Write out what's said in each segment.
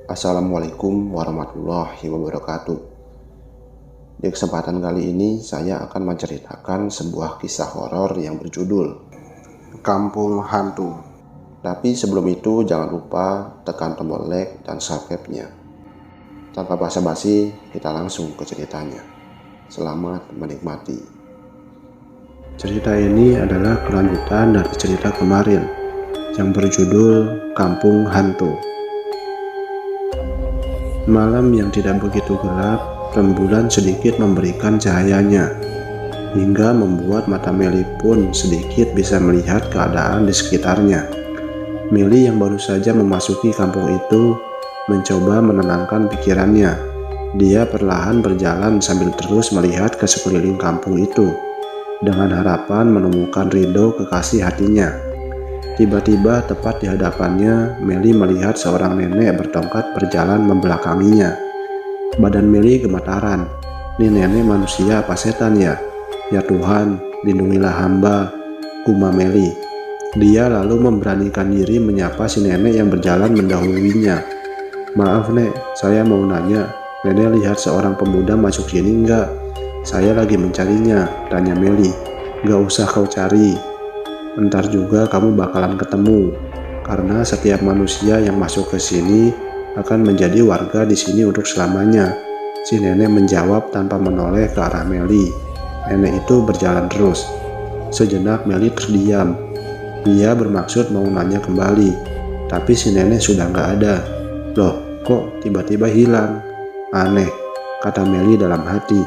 Assalamualaikum warahmatullahi wabarakatuh. Di kesempatan kali ini saya akan menceritakan sebuah kisah horor yang berjudul Kampung Hantu. Tapi sebelum itu jangan lupa tekan tombol like dan subscribe-nya. Tanpa basa-basi, kita langsung ke ceritanya. Selamat menikmati. Cerita ini adalah kelanjutan dari cerita kemarin yang berjudul Kampung Hantu. Malam yang tidak begitu gelap, rembulan sedikit memberikan cahayanya, hingga membuat mata Meli pun sedikit bisa melihat keadaan di sekitarnya. Meli yang baru saja memasuki kampung itu mencoba menenangkan pikirannya. Dia perlahan berjalan sambil terus melihat ke sekeliling kampung itu, dengan harapan menemukan Ridho kekasih hatinya. Tiba-tiba tepat di hadapannya, Meli melihat seorang nenek bertongkat berjalan membelakanginya. Badan Meli gemetaran. Ini nenek manusia apa setan ya? Ya Tuhan, lindungilah hamba, gumam Meli. Dia lalu memberanikan diri menyapa si nenek yang berjalan mendahuluinya. Maaf nek, saya mau nanya, nenek lihat seorang pemuda masuk sini enggak? Saya lagi mencarinya, tanya Meli. Gak usah kau cari. Ntar juga kamu bakalan ketemu, karena setiap manusia yang masuk ke sini akan menjadi warga di sini untuk selamanya. Si nenek menjawab tanpa menoleh ke arah Meli. Nenek itu berjalan terus. Sejenak Meli terdiam. Dia bermaksud mau nanya kembali, tapi si nenek sudah nggak ada. Loh, kok tiba-tiba hilang? Aneh, kata Meli dalam hati.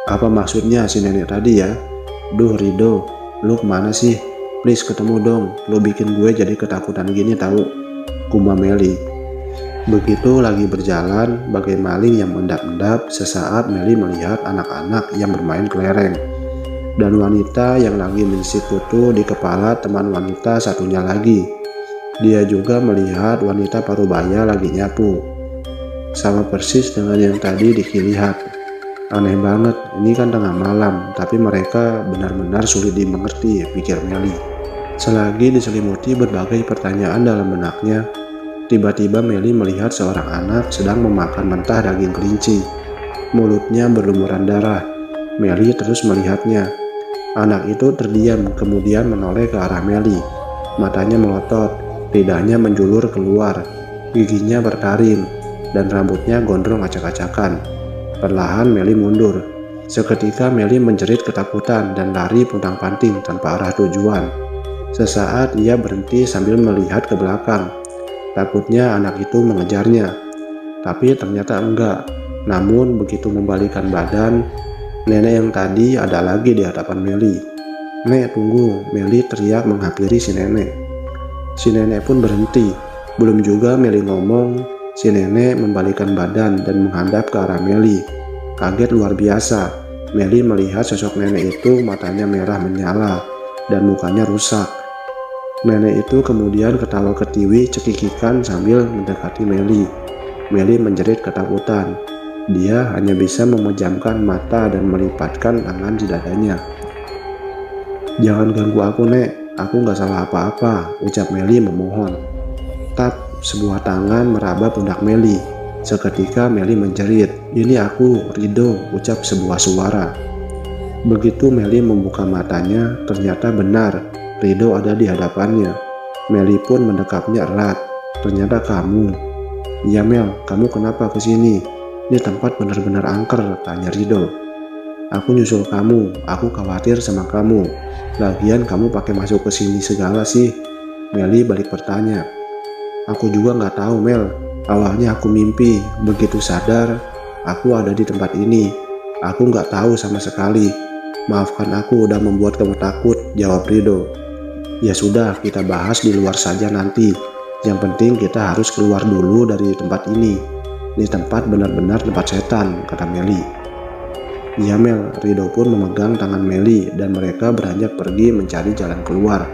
Apa maksudnya si nenek tadi ya? Duh Ridho, lu kemana sih? Please ketemu dong, lo bikin gue jadi ketakutan gini tahu, gumam Meli. Begitu lagi berjalan, bagai maling yang mendap-endap, sesaat Meli melihat anak-anak yang bermain kelereng, dan wanita yang lagi mengisi kutu di kepala teman wanita satunya lagi. Dia juga melihat wanita parubaya lagi nyapu. Sama persis dengan yang tadi dilihat. Aneh banget, ini kan tengah malam, tapi mereka benar-benar sulit dimengerti, pikir Meli. Selagi diselimuti berbagai pertanyaan dalam benaknya, tiba-tiba Meli melihat seorang anak sedang memakan mentah daging kelinci. Mulutnya berlumuran darah. Meli terus melihatnya. Anak itu terdiam, kemudian menoleh ke arah Meli. Matanya melotot, lidahnya menjulur keluar, giginya bertaring, dan rambutnya gondrong acak-acakan. Perlahan Meli mundur. Seketika Meli menjerit ketakutan dan lari puntang-panting tanpa arah tujuan. Sesaat ia berhenti sambil melihat ke belakang. Takutnya anak itu mengejarnya. Tapi ternyata enggak. Namun begitu membalikan badan, nenek yang tadi ada lagi di hadapan Meli. Nek, tunggu, Meli teriak menghampiri si nenek. Si nenek pun berhenti. Belum juga Meli ngomong, si nenek membalikan badan dan menghadap ke arah Meli. Kaget luar biasa, Meli melihat sosok nenek itu matanya merah menyala dan mukanya rusak. Nenek itu kemudian ketawa ketiwi cekikikan sambil mendekati Meli. Meli menjerit ketakutan. Dia hanya bisa memejamkan mata dan melipatkan tangan di dadanya. Jangan ganggu aku nek, aku gak salah apa-apa, ucap Meli memohon. Tap, sebuah tangan meraba pundak Meli. Seketika Meli menjerit, ini aku, Ridho, ucap sebuah suara. Begitu Meli membuka matanya, ternyata benar, Ridho ada di hadapannya. Meli pun mendekapnya erat. Ternyata kamu. Ya Mel, kamu kenapa kesini? Ini tempat benar-benar angker, tanya Ridho. Aku nyusul kamu, aku khawatir sama kamu. Lagian kamu pakai masuk ke sini segala sih? Meli balik bertanya. Aku juga nggak tahu Mel. Awalnya aku mimpi, begitu sadar, aku ada di tempat ini. Aku nggak tahu sama sekali. Maafkan aku udah membuat kamu takut, jawab Ridho. Ya sudah, kita bahas di luar saja nanti. Yang penting kita harus keluar dulu dari tempat ini. Ini tempat benar-benar tempat setan, kata Meli. Ya Mel, Ridho pun memegang tangan Meli dan mereka beranjak pergi mencari jalan keluar.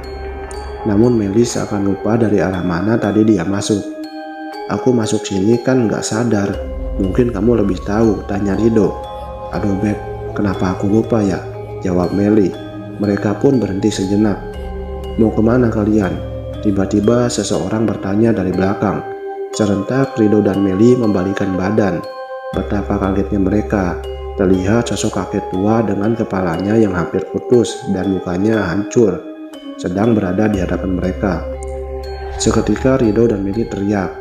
Namun Meli seakan lupa dari arah mana tadi dia masuk. Aku masuk sini kan nggak sadar. Mungkin kamu lebih tahu, tanya Ridho. Aduh Beb, kenapa aku lupa ya? Jawab Meli. Mereka pun berhenti sejenak. Mau kemana kalian? Tiba-tiba seseorang bertanya dari belakang. Serentak Rido dan Meli membalikan badan. Betapa kagetnya mereka. Terlihat sosok kakek tua dengan kepalanya yang hampir putus dan mukanya hancur, sedang berada di hadapan mereka. Seketika Rido dan Meli teriak,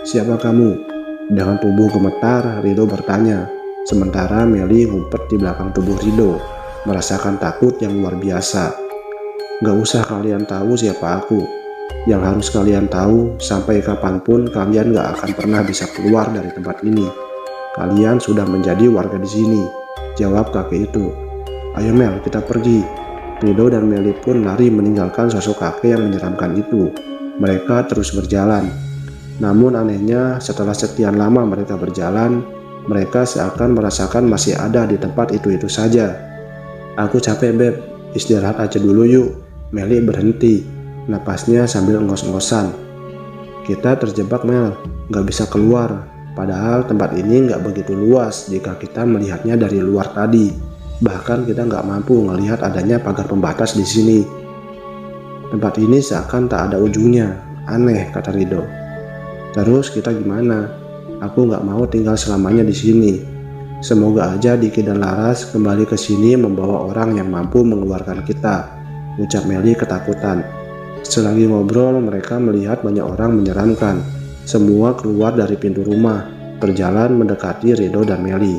"Siapa kamu?" Dengan tubuh gemetar, Rido bertanya, sementara Meli ngumpet di belakang tubuh Rido, merasakan takut yang luar biasa. "Gak usah kalian tahu siapa aku. Yang harus kalian tahu, sampai kapanpun kalian gak akan pernah bisa keluar dari tempat ini. Kalian sudah menjadi warga di sini," jawab kakek itu. "Ayo Mel, kita pergi." Rido dan Meli pun lari meninggalkan sosok kakek yang menyeramkan itu. Mereka terus berjalan. Namun anehnya, setelah sekian lama mereka berjalan, mereka seakan merasakan masih ada di tempat itu-itu saja. "Aku capek Beb, istirahat aja dulu yuk." Meli berhenti, napasnya sambil ngos-ngosan. "Kita terjebak Mel, gak bisa keluar. Padahal tempat ini nggak begitu luas jika kita melihatnya dari luar tadi. Bahkan kita nggak mampu melihat adanya pagar pembatas di sini. Tempat ini seakan tak ada ujungnya. Aneh," kata Rido. "Terus kita gimana? Aku nggak mau tinggal selamanya di sini. Semoga aja Diki dan Laras kembali ke sini membawa orang yang mampu mengeluarkan kita," ucap Meli ketakutan. Selagi ngobrol, mereka melihat banyak orang menyeramkan. Semua keluar dari pintu rumah, berjalan mendekati Rido dan Meli.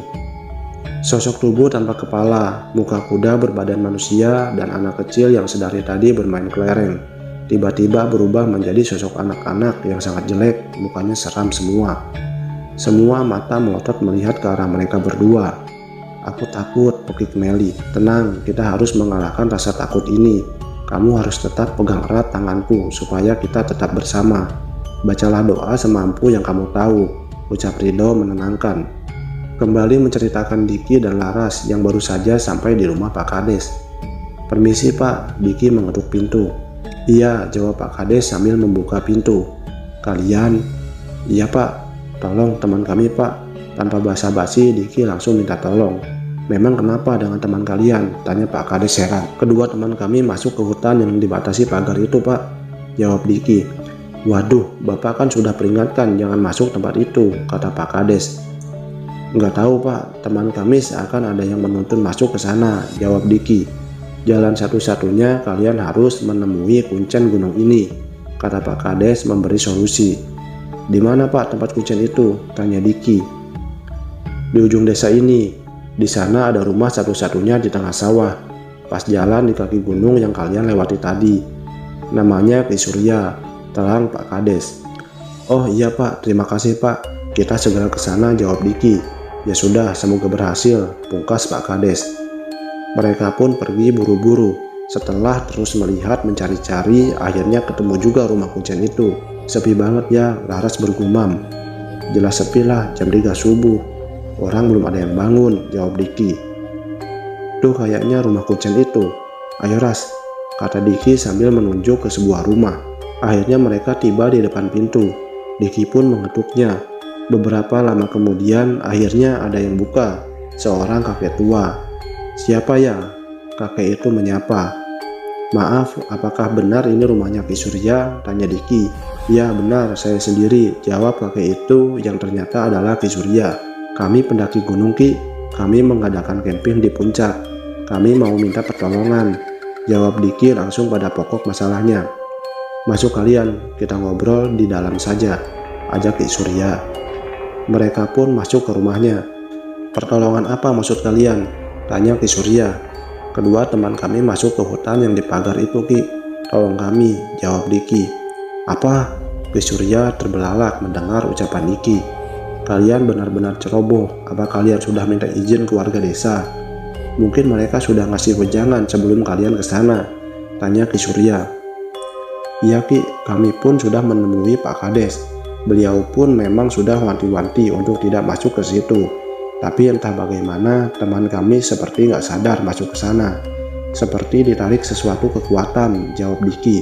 Sosok tubuh tanpa kepala, muka kuda berbadan manusia, dan anak kecil yang sedari tadi bermain kelereng tiba-tiba berubah menjadi sosok anak-anak yang sangat jelek, mukanya seram semua. Semua mata melotot melihat ke arah mereka berdua. "Aku takut," pekik Meli. "Tenang, kita harus mengalahkan rasa takut ini. Kamu harus tetap pegang erat tanganku supaya kita tetap bersama. Bacalah doa semampu yang kamu tahu," ucap Rido menenangkan. Kembali menceritakan Diki dan Laras yang baru saja sampai di rumah Pak Kades. "Permisi Pak," Diki mengetuk pintu. "Iya," jawab Pak Kades sambil membuka pintu. "Kalian?" "Iya Pak, tolong teman kami Pak." Tanpa basa-basi, Diki langsung minta tolong. "Memang kenapa dengan teman kalian?" tanya Pak Kades heran. "Kedua teman kami masuk ke hutan yang dibatasi pagar itu Pak," jawab Diki. "Waduh, Bapak kan sudah peringatkan jangan masuk tempat itu," kata Pak Kades. "Nggak tahu Pak, teman kami seakan ada yang menuntun masuk ke sana," jawab Diki. "Jalan satu-satunya kalian harus menemui kuncen gunung ini," kata Pak Kades memberi solusi. "Di mana Pak tempat kuncen itu?" tanya Diki. "Di ujung desa ini. Di sana ada rumah satu-satunya di tengah sawah, pas jalan di kaki gunung yang kalian lewati tadi. Namanya Ki Surya," terang Pak Kades. "Oh iya Pak, terima kasih Pak. Kita segera ke sana," jawab Diki. "Ya sudah, semoga berhasil," pungkas Pak Kades. Mereka pun pergi buru-buru. Setelah terus melihat mencari-cari, akhirnya ketemu juga rumah kuncen itu. "Sepi banget ya," Laras bergumam. "Jelas sepi lah, jam 3 subuh. Orang belum ada yang bangun," jawab Diki. "Tuh kayaknya rumah kuncen itu. Ayo Ras," kata Diki sambil menunjuk ke sebuah rumah. Akhirnya mereka tiba di depan pintu. Diki pun mengetuknya. Beberapa lama kemudian akhirnya ada yang buka. Seorang kakek tua. "Siapa ya?" kakek itu menyapa. "Maaf, apakah benar ini rumahnya Ki Surya?" tanya Diki. "Ya benar, saya sendiri," jawab kakek itu yang ternyata adalah Ki Surya. "Kami pendaki gunung Ki. Kami mengadakan camping di puncak. Kami mau minta pertolongan," jawab Diki langsung pada pokok masalahnya. "Masuk kalian, kita ngobrol di dalam saja," ajak Ki Surya. Mereka pun masuk ke rumahnya. "Pertolongan apa maksud kalian?" tanya Ki Surya. "Kedua teman kami masuk ke hutan yang dipagar itu Ki. Tolong kami," jawab Diki. "Apa?" Ki Surya terbelalak mendengar ucapan Diki. "Kalian benar-benar ceroboh. Apa kalian sudah minta izin ke warga desa? Mungkin mereka sudah ngasih wejangan sebelum kalian ke sana," tanya Ki Surya. "Iya Ki, kami pun sudah menemui Pak Kades. Beliau pun memang sudah wanti-wanti untuk tidak masuk ke situ. Tapi entah bagaimana teman kami seperti nggak sadar masuk ke sana. Seperti ditarik sesuatu kekuatan," jawab Diki.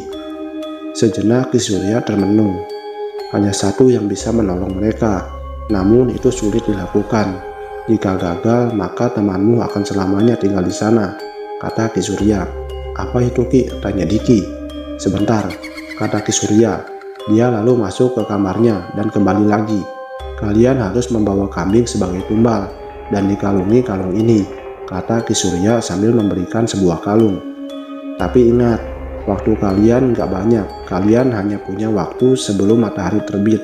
Sejenak Ki Surya termenung. Hanya satu yang bisa menolong mereka, namun itu sulit dilakukan. "Jika gagal, maka temanmu akan selamanya tinggal di sana," kata Ki Surya. "Apa itu Ki?" tanya Diki. "Sebentar," kata Ki Surya. Dia lalu masuk ke kamarnya dan kembali lagi. Kalian harus membawa kambing sebagai tumbal dan dikalungi kalung ini, kata Ki Surya sambil memberikan sebuah kalung. Tapi ingat, waktu kalian nggak banyak, kalian hanya punya waktu sebelum matahari terbit.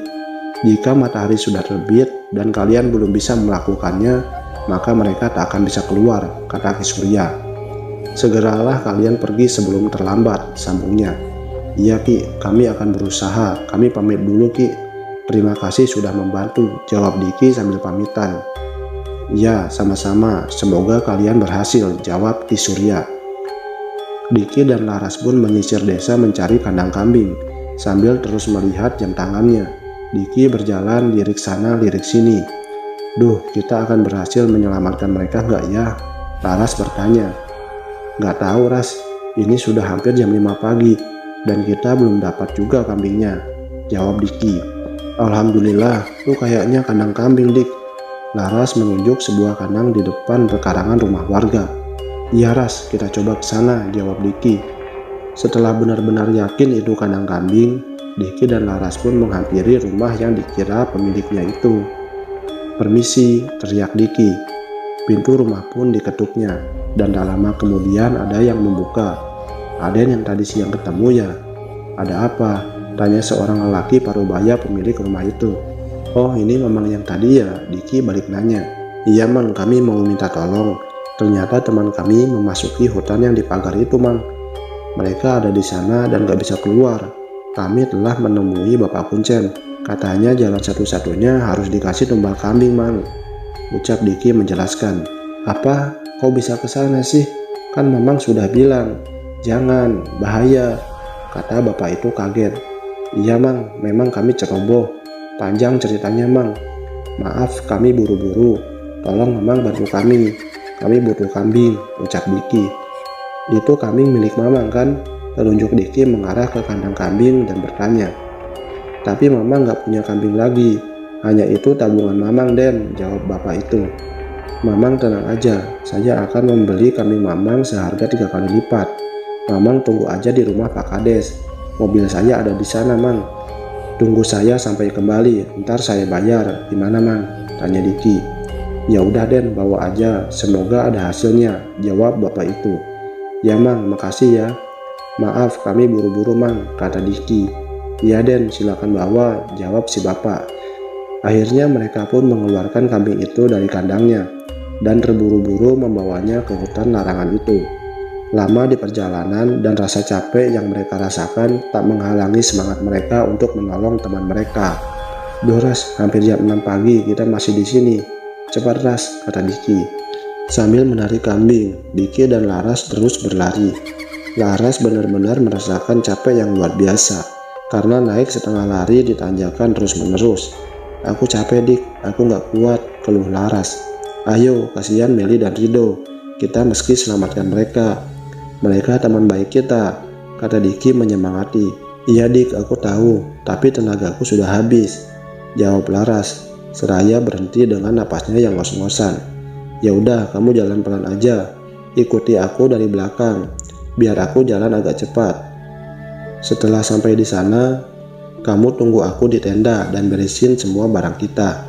Jika matahari sudah terbit dan kalian belum bisa melakukannya, maka mereka tak akan bisa keluar, kata Ki Surya. Segeralah kalian pergi sebelum terlambat, sambungnya. Iya Ki, kami akan berusaha, kami pamit dulu Ki. Terima kasih sudah membantu, jawab Diki sambil pamitan. Ya, sama-sama, semoga kalian berhasil, jawab Ki Surya. Diki dan Laras pun menyisir desa mencari kandang kambing, sambil terus melihat jam tangannya. Diki berjalan lirik sana lirik sini. Duh, kita akan berhasil menyelamatkan mereka nggak ya? Laras bertanya. Nggak tahu Ras, ini sudah hampir jam 5 pagi, dan kita belum dapat juga kambingnya, jawab Diki. Alhamdulillah, tuh kayaknya kandang kambing Dik. Laras menunjuk sebuah kandang di depan pekarangan rumah warga. Iya Ras, kita coba ke sana, jawab Diki. Setelah benar-benar yakin itu kandang kambing, Diki dan Laras pun menghampiri rumah yang dikira pemiliknya itu. Permisi, teriak Diki. Pintu rumah pun diketuknya, dan tak lama kemudian ada yang membuka. Aden yang tadi siang ketemu ya? Ada apa? Tanya seorang lelaki parubaya pemilik rumah itu. Oh, ini Mamang yang tadi ya? Diki balik nanya. Iya Mang, kami mau minta tolong. Ternyata teman kami memasuki hutan yang dipagar itu Mang. Mereka ada di sana dan gak bisa keluar. Kami telah menemui Bapak Kuncen. Katanya jalan satu-satunya harus dikasih tumbal kambing Mang. Ucap Diki menjelaskan. Apa? Kau bisa ke sana sih? Kan Mamang sudah bilang. Jangan, bahaya, kata bapak itu kaget. Iya Mang, memang kami ceroboh. Panjang ceritanya Mang. Maaf, kami buru-buru. Tolong Mamang bantu kami. Kami butuh kambing, ucap Diki. Itu kambing milik Mamang kan? Telunjuk Diki mengarah ke kandang kambing dan bertanya. Tapi Mamang gak punya kambing lagi. Hanya itu tabungan Mamang Den, jawab bapak itu. Mamang tenang aja, saya akan membeli kambing Mamang seharga 3 kali lipat. Mamang tunggu aja di rumah Pak Kades. Mobil saya ada di sana Mang. Tunggu saya sampai kembali, ntar saya bayar. Gimana Mang? Tanya Diki. Ya udah Den, bawa aja, semoga ada hasilnya, jawab bapak itu. Ya Mang, makasih ya. Maaf, kami buru-buru Mang, kata Diki. Ya Den, silakan bawa, jawab si bapak. Akhirnya mereka pun mengeluarkan kambing itu dari kandangnya dan terburu-buru membawanya ke hutan larangan itu. Lama di perjalanan dan rasa capek yang mereka rasakan tak menghalangi semangat mereka untuk menolong teman mereka. Duh Ras, hampir jam 6 pagi kita masih di sini. Cepat Ras, kata Diki. Sambil menarik kambing, Diki dan Laras terus berlari. Laras benar-benar merasakan capek yang luar biasa karena naik setengah lari di tanjakan terus-menerus. Aku capek Dik, aku nggak kuat, keluh Laras. Ayo, kasihan Meli dan Rido. Kita meski selamatkan mereka. Mereka teman baik kita, kata Diki menyemangati. Iya Dik, aku tahu, tapi tenagaku sudah habis, jawab Laras, seraya berhenti dengan napasnya yang ngos-ngosan. Ya udah, kamu jalan pelan aja, ikuti aku dari belakang, biar aku jalan agak cepat. Setelah sampai di sana, kamu tunggu aku di tenda dan beresin semua barang kita.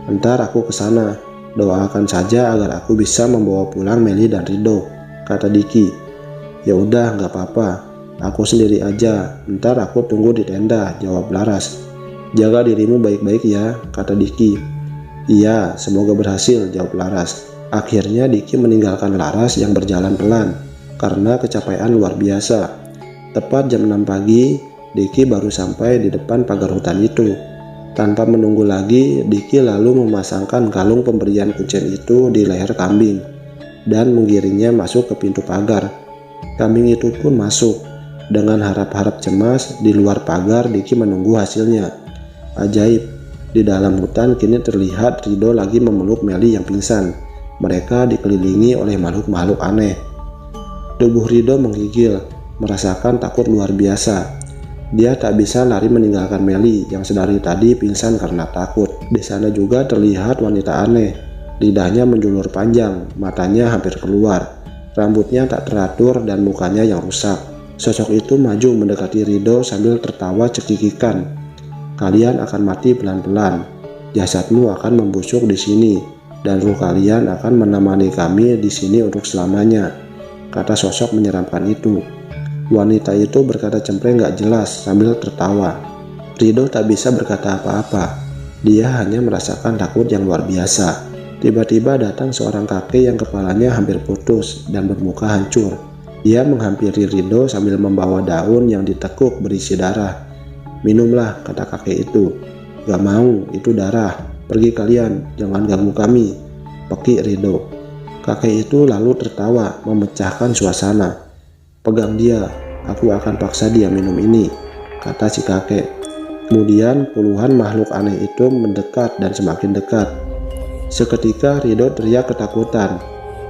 Ntar aku ke sana, doakan saja agar aku bisa membawa pulang Meli dan Rido, kata Diki. Ya udah, nggak apa-apa, aku sendiri aja, ntar aku tunggu di tenda, jawab Laras. Jaga dirimu baik-baik ya, kata Diki. Iya, semoga berhasil, jawab Laras. Akhirnya Diki meninggalkan Laras yang berjalan pelan karena kecapean luar biasa. Tepat jam 6 pagi, Diki baru sampai di depan pagar hutan itu. Tanpa menunggu lagi, Diki lalu memasangkan kalung pemberian kuncen itu di leher kambing dan menggiringnya masuk ke pintu pagar. Kambing itu pun masuk. Dengan harap-harap cemas, di luar pagar Diki menunggu hasilnya. Ajaib, di dalam hutan kini terlihat Rido lagi memeluk Meli yang pingsan. Mereka dikelilingi oleh makhluk-makhluk aneh. Tubuh Rido menggigil, merasakan takut luar biasa. Dia tak bisa lari meninggalkan Meli yang sedari tadi pingsan karena takut. Di sana juga terlihat wanita aneh. Lidahnya menjulur panjang, matanya hampir keluar. Rambutnya tak teratur dan mukanya yang rusak. Sosok itu maju mendekati Ridho sambil tertawa cekikikan. Kalian akan mati pelan-pelan. Jasadmu akan membusuk di sini, dan ruh kalian akan menemani kami di sini untuk selamanya, kata sosok menyeramkan itu. Wanita itu berkata cempreng gak jelas sambil tertawa. Ridho tak bisa berkata apa-apa. Dia hanya merasakan takut yang luar biasa. Tiba-tiba datang seorang kakek yang kepalanya hampir putus dan bermuka hancur. Dia menghampiri Ridho sambil membawa daun yang ditekuk berisi darah. Minumlah, kata kakek itu. Gak mau, itu darah. Pergi kalian, jangan ganggu kami, pekik Ridho. Kakek itu lalu tertawa memecahkan suasana. Pegang dia, aku akan paksa dia minum ini, kata si kakek. Kemudian puluhan makhluk aneh itu mendekat dan semakin dekat. Seketika Ridho teriak ketakutan.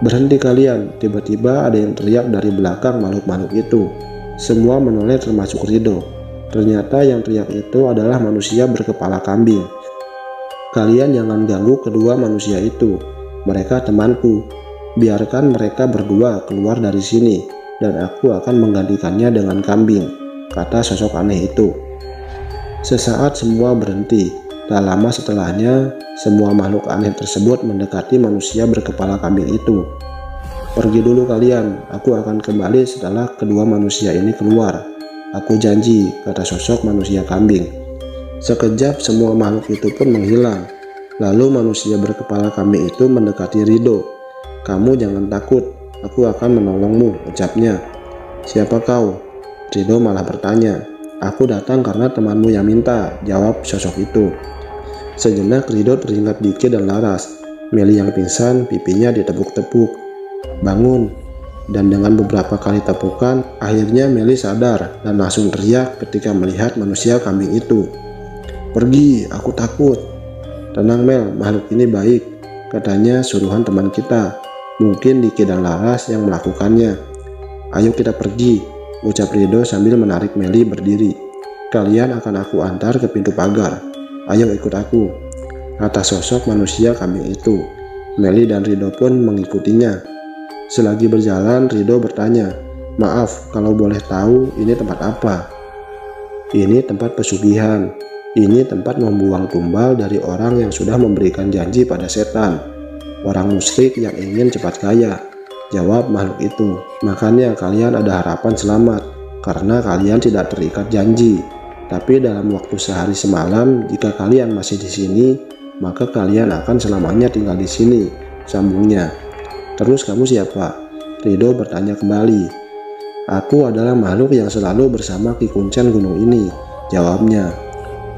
Berhenti kalian, tiba-tiba ada yang teriak dari belakang makhluk-makhluk itu. Semua menoleh termasuk Ridho. Ternyata yang teriak itu adalah manusia berkepala kambing. Kalian jangan ganggu kedua manusia itu. Mereka temanku. Biarkan mereka berdua keluar dari sini, dan aku akan menggantikannya dengan kambing, kata sosok aneh itu. Sesaat semua berhenti. Tak lama setelahnya, semua makhluk aneh tersebut mendekati manusia berkepala kambing itu. Pergi dulu kalian, aku akan kembali setelah kedua manusia ini keluar. Aku janji, kata sosok manusia kambing. Sekejap semua makhluk itu pun menghilang. Lalu manusia berkepala kambing itu mendekati Ridho. Kamu jangan takut, aku akan menolongmu, ucapnya. Siapa kau? Ridho malah bertanya. Aku datang karena temanmu yang minta, jawab sosok itu. Sejenak Ridho teringat Diki dan Laras. Meli yang pingsan, pipinya ditepuk-tepuk. Bangun. Dan dengan beberapa kali tepukan, akhirnya Meli sadar dan langsung teriak ketika melihat manusia kambing itu. Pergi, aku takut. Tenang Mel, makhluk ini baik, katanya suruhan teman kita. Mungkin Diki dan Laras yang melakukannya. Ayo kita pergi, ucap Ridho sambil menarik Meli berdiri. Kalian akan aku antar ke pintu pagar. Ayo ikut aku, kata sosok manusia kambing itu. Meli dan Ridho pun mengikutinya. Selagi berjalan, Ridho bertanya, maaf kalau boleh tahu ini tempat apa? Ini tempat pesugihan. Ini tempat membuang tumbal dari orang yang sudah memberikan janji pada setan. Orang musyrik yang ingin cepat kaya, jawab makhluk itu. Makanya kalian ada harapan selamat, karena kalian tidak terikat janji. Tapi dalam waktu sehari semalam, jika kalian masih di sini, maka kalian akan selamanya tinggal di sini, sambungnya. Terus kamu siapa? Ridho bertanya kembali. Aku adalah makhluk yang selalu bersama Ki Kuncen gunung ini, jawabnya.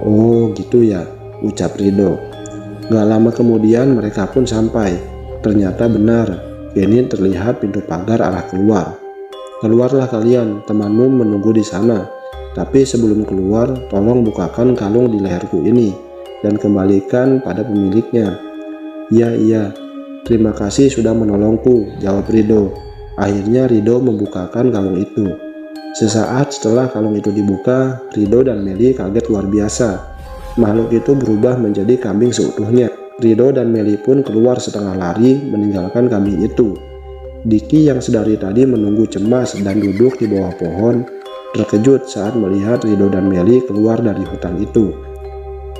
Oh gitu ya, ucap Ridho. Gak lama kemudian mereka pun sampai. Ternyata benar, kini terlihat pintu pagar arah keluar. Keluarlah kalian, temanmu menunggu di sana. Tapi sebelum keluar, tolong bukakan kalung di leherku ini dan kembalikan pada pemiliknya. Iya, terima kasih sudah menolongku, jawab Ridho. Akhirnya Ridho membukakan kalung itu. Sesaat setelah kalung itu dibuka, Ridho dan Meli kaget luar biasa. Makhluk itu berubah menjadi kambing seutuhnya. Ridho dan Meli pun keluar setengah lari meninggalkan kambing itu. Diki yang sedari tadi menunggu cemas dan duduk di bawah pohon, terkejut saat melihat Ridho dan Meli keluar dari hutan itu.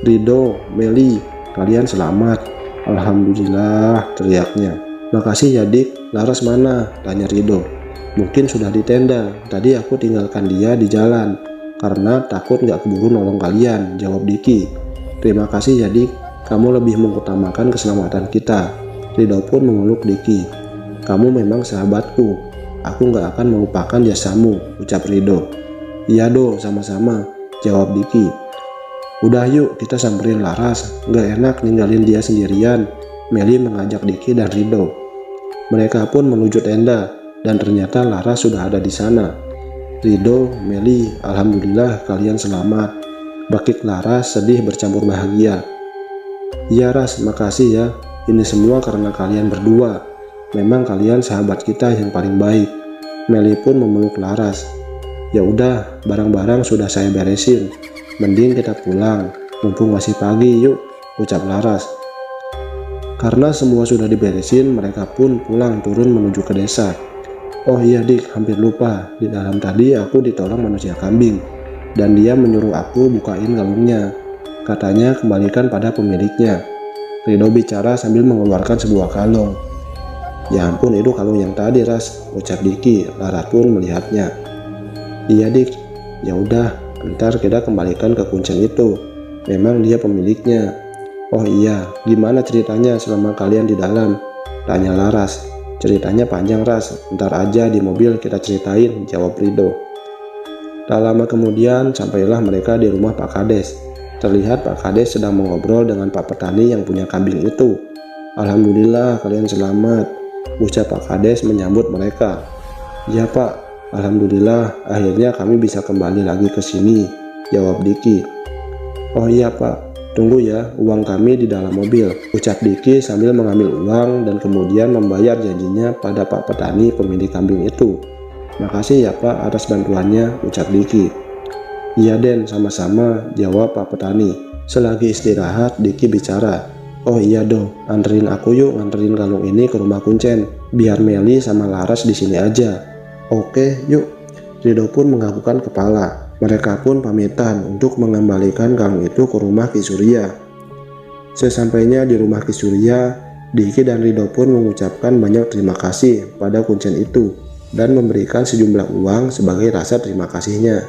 Ridho, Meli, kalian selamat. Alhamdulillah, teriaknya. Makasih ya Dik, Laras mana? Tanya Ridho. Mungkin sudah di tenda, tadi aku tinggalkan dia di jalan, karena takut gak keburu nolong kalian, jawab Diki. Terima kasih ya Dik, kamu lebih mengutamakan keselamatan kita. Ridho pun memeluk Diki. Kamu memang sahabatku, aku gak akan melupakan jasamu, ucap Ridho. Iya Do, sama-sama, jawab Diki. Udah yuk kita samperin Laras, gak enak ninggalin dia sendirian, Meli mengajak Diki dan Ridho. Mereka pun menuju tenda, dan ternyata Laras sudah ada di sana. Ridho, Meli, alhamdulillah kalian selamat, bakik Laras sedih bercampur bahagia. Iya Ras, makasih ya, ini semua karena kalian berdua, memang kalian sahabat kita yang paling baik. Meli pun memeluk Laras. Ya udah, barang-barang sudah saya beresin, mending kita pulang, mumpung masih pagi yuk, ucap Laras. Karena semua sudah diberesin, mereka pun pulang turun menuju ke desa. Oh iya dik, hampir lupa. Di dalam tadi aku ditolong manusia kambing. Dan dia menyuruh aku bukain kalungnya. Katanya kembalikan pada pemiliknya. Rido bicara sambil mengeluarkan sebuah kalung. Ya ampun, itu kalung yang tadi Ras, ucap Diki. Laras pun melihatnya. Iya dik, ya udah, ntar kita kembalikan ke kuncen itu. Memang dia pemiliknya. Oh iya, gimana ceritanya selama kalian di dalam? Tanya Laras. Ceritanya panjang Ras, ntar aja di mobil kita ceritain, jawab Rido. Tak lama kemudian sampailah mereka di rumah Pak Kades. Terlihat Pak Kades sedang mengobrol dengan Pak Petani yang punya kambing itu. Alhamdulillah kalian selamat, ucap Pak Kades menyambut mereka. Ya Pak, Alhamdulillah akhirnya kami bisa kembali lagi ke sini, jawab Diki. Oh iya Pak, tunggu ya, uang kami di dalam mobil, ucap Diki sambil mengambil uang dan kemudian membayar janjinya pada Pak Petani pemilik kambing itu. Makasih ya Pak atas bantuannya, ucap Diki. Iya Den, sama-sama, jawab Pak Petani. Selagi istirahat, Diki bicara. Oh iya dong, anterin aku yuk nganterin kalung ini ke rumah kuncen, biar Meli sama Laras di sini aja. Oke, yuk. Rido pun menganggukkan kepala. Mereka pun pamitan untuk mengembalikan kalung itu ke rumah Ki Surya. Sesampainya di rumah Ki Surya, Diki dan Rido pun mengucapkan banyak terima kasih pada kuncen itu dan memberikan sejumlah uang sebagai rasa terima kasihnya.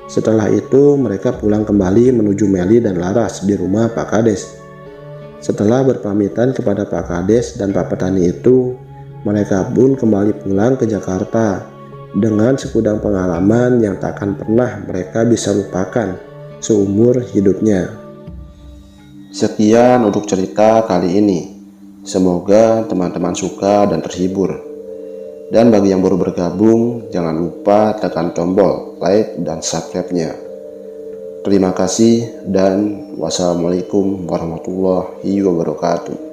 Setelah itu mereka pulang kembali menuju Meli dan Laras di rumah Pak Kades. Setelah berpamitan kepada Pak Kades dan Pak Petani itu, mereka pun kembali pulang ke Jakarta dengan segudang pengalaman yang takkan pernah mereka bisa lupakan seumur hidupnya. Sekian untuk cerita kali ini. Semoga teman-teman suka dan terhibur. Dan bagi yang baru bergabung, jangan lupa tekan tombol like dan subscribe-nya. Terima kasih dan wassalamualaikum warahmatullahi wabarakatuh.